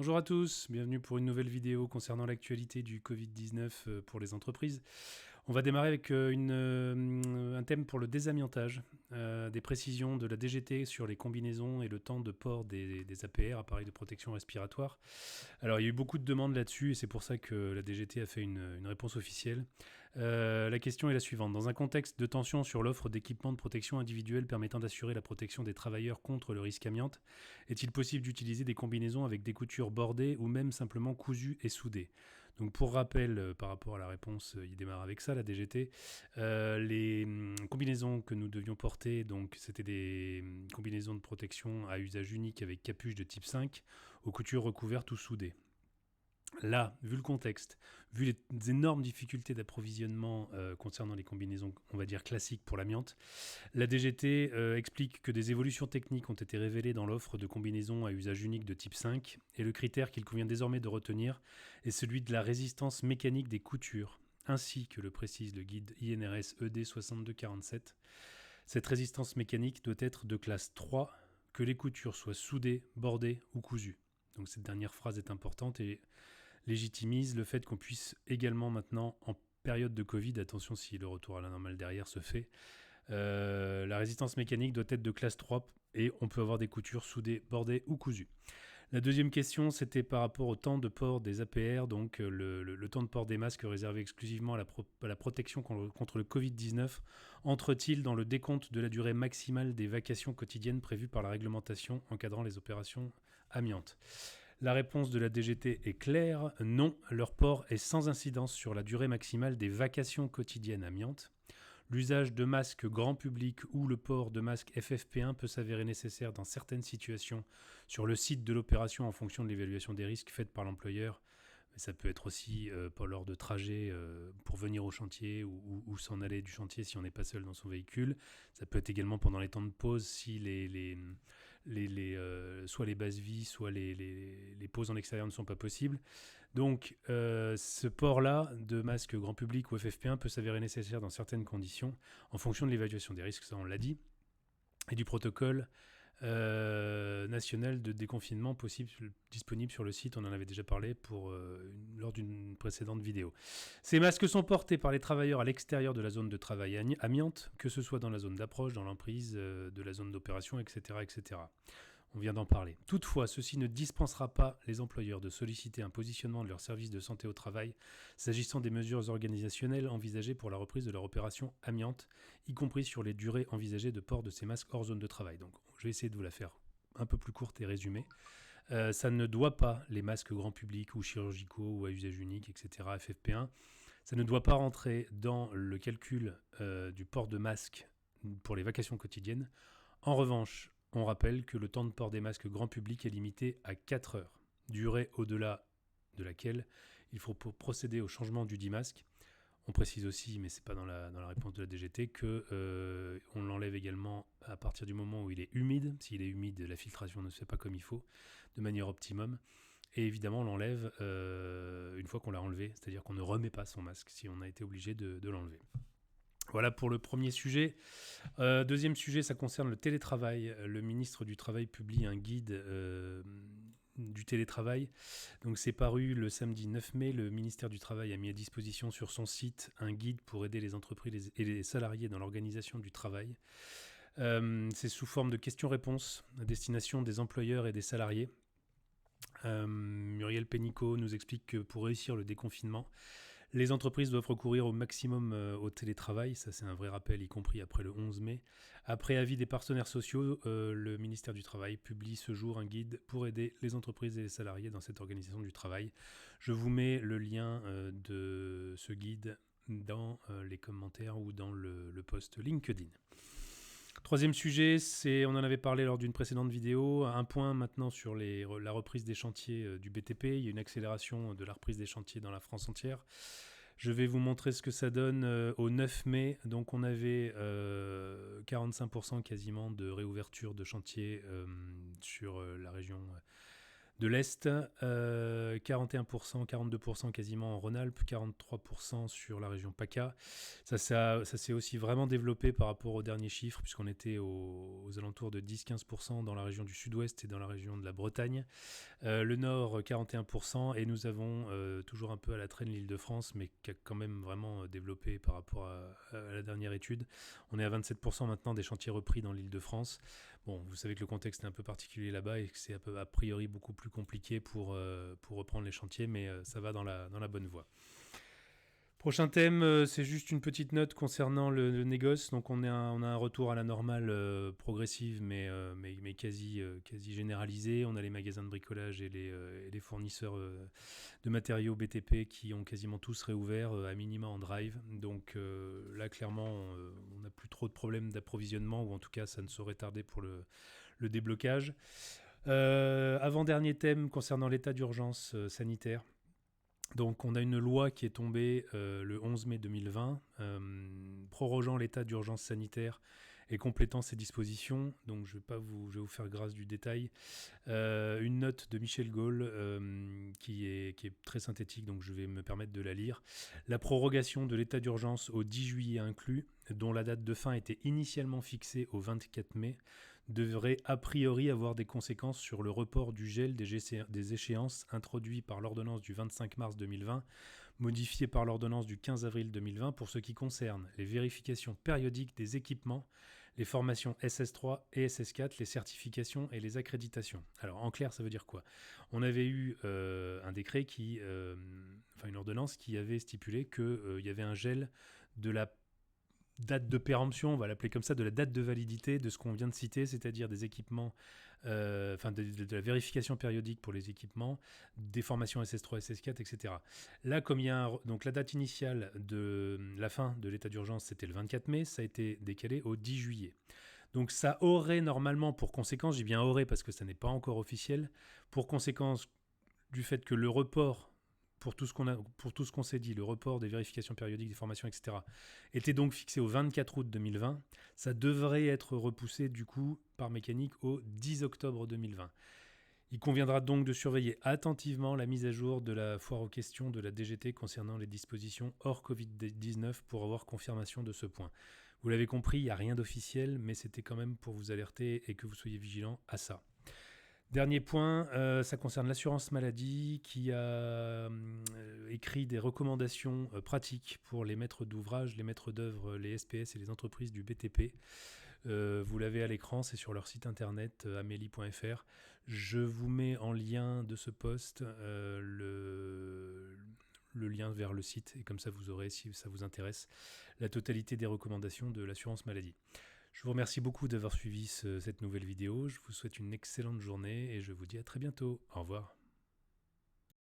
Bonjour à tous, bienvenue pour une nouvelle vidéo concernant l'actualité du Covid-19 pour les entreprises. On va démarrer avec un thème pour le désamiantage, des précisions de la DGT sur les combinaisons et le temps de port des APR, appareils de protection respiratoire. Alors il y a eu beaucoup de demandes là-dessus et c'est pour ça que la DGT a fait une réponse officielle. La question est la suivante. Dans un contexte de tension sur l'offre d'équipements de protection individuelle permettant d'assurer la protection des travailleurs contre le risque amiante, est-il possible d'utiliser des combinaisons avec des coutures bordées ou même simplement cousues et soudées? Donc pour rappel, par rapport à la réponse, il démarre avec ça, la DGT. Les combinaisons que nous devions porter, donc c'était des combinaisons de protection à usage unique avec capuche de type 5, aux coutures recouvertes ou soudées. Là, vu le contexte, vu les énormes difficultés d'approvisionnement concernant les combinaisons, on va dire classiques pour l'amiante, la DGT explique que des évolutions techniques ont été révélées dans l'offre de combinaisons à usage unique de type 5, et le critère qu'il convient désormais de retenir est celui de la résistance mécanique des coutures, ainsi que le précise le guide INRS ED 6247. Cette résistance mécanique doit être de classe 3, que les coutures soient soudées, bordées ou cousues. Donc cette dernière phrase est importante et légitimise le fait qu'on puisse également maintenant, en période de Covid, attention si le retour à la normale derrière se fait, la résistance mécanique doit être de classe 3 et on peut avoir des coutures soudées, bordées ou cousues. La deuxième question, c'était par rapport au temps de port des APR, donc le temps de port des masques réservé exclusivement à la protection contre le Covid-19 entre-t-il dans le décompte de la durée maximale des vacations quotidiennes prévues par la réglementation encadrant les opérations amiantes? La réponse de la DGT est claire, non, leur port est sans incidence sur la durée maximale des vacations quotidiennes amiantes. L'usage de masques grand public ou le port de masques FFP1 peut s'avérer nécessaire dans certaines situations sur le site de l'opération en fonction de l'évaluation des risques faite par l'employeur. Mais ça peut être aussi lors de trajets pour venir au chantier ou s'en aller du chantier si on n'est pas seul dans son véhicule. Ça peut être également pendant les temps de pause si soit les bases vie, soit les pauses en extérieur ne sont pas possibles. Donc ce port-là de masque grand public ou FFP1 peut s'avérer nécessaire dans certaines conditions en fonction de l'évaluation des risques, ça on l'a dit, et du protocole national de déconfinement disponible sur le site. On en avait déjà parlé lors d'une précédente vidéo. Ces masques sont portés par les travailleurs à l'extérieur de la zone de travail amiante, que ce soit dans la zone d'approche, dans l'emprise de la zone d'opération, etc., etc. On vient d'en parler. Toutefois, ceci ne dispensera pas les employeurs de solliciter un positionnement de leur service de santé au travail s'agissant des mesures organisationnelles envisagées pour la reprise de leur opération amiante, y compris sur les durées envisagées de port de ces masques hors zone de travail. Donc, je vais essayer de vous la faire un peu plus courte et résumée. Ça ne doit pas, les masques grand public ou chirurgicaux ou à usage unique, etc., FFP1, ça ne doit pas rentrer dans le calcul du port de masque pour les vacations quotidiennes. En revanche, on rappelle que le temps de port des masques grand public est limité à 4 heures, durée au-delà de laquelle il faut procéder au changement du dit masque. On précise aussi, mais ce n'est pas dans la réponse de la DGT, qu'on l'enlève également à partir du moment où il est humide. S'il est humide, la filtration ne se fait pas comme il faut, de manière optimum. Et évidemment, on l'enlève une fois qu'on l'a enlevé, c'est-à-dire qu'on ne remet pas son masque si on a été obligé de l'enlever. Voilà pour le premier sujet. Deuxième sujet, ça concerne le télétravail. Le ministre du Travail publie un guide du télétravail. Donc c'est paru le samedi 9 mai. Le ministère du Travail a mis à disposition sur son site un guide pour aider les entreprises et les salariés dans l'organisation du travail. C'est sous forme de questions-réponses à destination des employeurs et des salariés. Muriel Pénicaud nous explique que pour réussir le déconfinement, les entreprises doivent recourir au maximum au télétravail, ça c'est un vrai rappel, y compris après le 11 mai. Après avis des partenaires sociaux, le ministère du Travail publie ce jour un guide pour aider les entreprises et les salariés dans cette organisation du travail. Je vous mets le lien de ce guide dans les commentaires ou dans le post LinkedIn. Troisième sujet, on en avait parlé lors d'une précédente vidéo, un point maintenant sur la reprise des chantiers du BTP. Il y a une accélération de la reprise des chantiers dans la France entière. Je vais vous montrer ce que ça donne au 9 mai. Donc on avait 45% quasiment de réouverture de chantiers sur la région de l'Est, 41%, 42% quasiment en Rhône-Alpes, 43% sur la région PACA. Ça s'est aussi vraiment développé par rapport aux derniers chiffres, puisqu'on était aux alentours de 10-15% dans la région du Sud-Ouest et dans la région de la Bretagne. Le Nord, 41%, et nous avons toujours un peu à la traîne l'Île-de-France, mais qui a quand même vraiment développé par rapport à la dernière étude. On est à 27% maintenant des chantiers repris dans l'Île-de-France. Bon, vous savez que le contexte est un peu particulier là-bas et que c'est a priori beaucoup plus compliqué pour reprendre les chantiers, mais ça va dans la bonne voie. Prochain thème, c'est juste une petite note concernant le négoce. Donc on a un retour à la normale progressive, mais quasi généralisé. On a les magasins de bricolage et les fournisseurs de matériaux BTP qui ont quasiment tous réouvert, à minima en drive. Donc là, clairement, on n'a plus trop de problèmes d'approvisionnement, ou en tout cas, ça ne saurait tarder pour le déblocage. Avant-dernier thème concernant l'état d'urgence sanitaire. Donc on a une loi qui est tombée le 11 mai 2020, prorogeant l'état d'urgence sanitaire et complétant ses dispositions. Donc je vais vous faire grâce du détail. Une note de Michel Gaulle qui est très synthétique, donc je vais me permettre de la lire. La prorogation de l'état d'urgence au 10 juillet inclus, dont la date de fin était initialement fixée au 24 mai, devrait a priori avoir des conséquences sur le report du gel des échéances introduit par l'ordonnance du 25 mars 2020, modifiée par l'ordonnance du 15 avril 2020 pour ce qui concerne les vérifications périodiques des équipements, les formations SS3 et SS4, les certifications et les accréditations. Alors en clair, ça veut dire quoi ? On avait eu un décret une ordonnance qui avait stipulé qu'il y avait un gel de la date de péremption, on va l'appeler comme ça, de la date de validité de ce qu'on vient de citer, c'est-à-dire des équipements, de la vérification périodique pour les équipements, des formations SS3, SS4, etc. Là, comme il y a donc la date initiale de la fin de l'état d'urgence, c'était le 24 mai, ça a été décalé au 10 juillet. Donc ça aurait normalement pour conséquence, j'ai bien aurait parce que ça n'est pas encore officiel, pour conséquence du fait que le report pour tout ce qu'on s'est dit, le report des vérifications périodiques, des formations, etc., était donc fixé au 24 août 2020. Ça devrait être repoussé, du coup, par mécanique, au 10 octobre 2020. Il conviendra donc de surveiller attentivement la mise à jour de la foire aux questions de la DGT concernant les dispositions hors Covid-19 pour avoir confirmation de ce point. Vous l'avez compris, il n'y a rien d'officiel, mais c'était quand même pour vous alerter et que vous soyez vigilants à ça. Dernier point, ça concerne l'assurance maladie qui a écrit des recommandations pratiques pour les maîtres d'ouvrage, les maîtres d'œuvre, les SPS et les entreprises du BTP. Vous l'avez à l'écran, c'est sur leur site internet amélie.fr. Je vous mets en lien de ce post le lien vers le site, et comme ça vous aurez, si ça vous intéresse, la totalité des recommandations de l'assurance maladie. Je vous remercie beaucoup d'avoir suivi cette nouvelle vidéo. Je vous souhaite une excellente journée et je vous dis à très bientôt. Au revoir.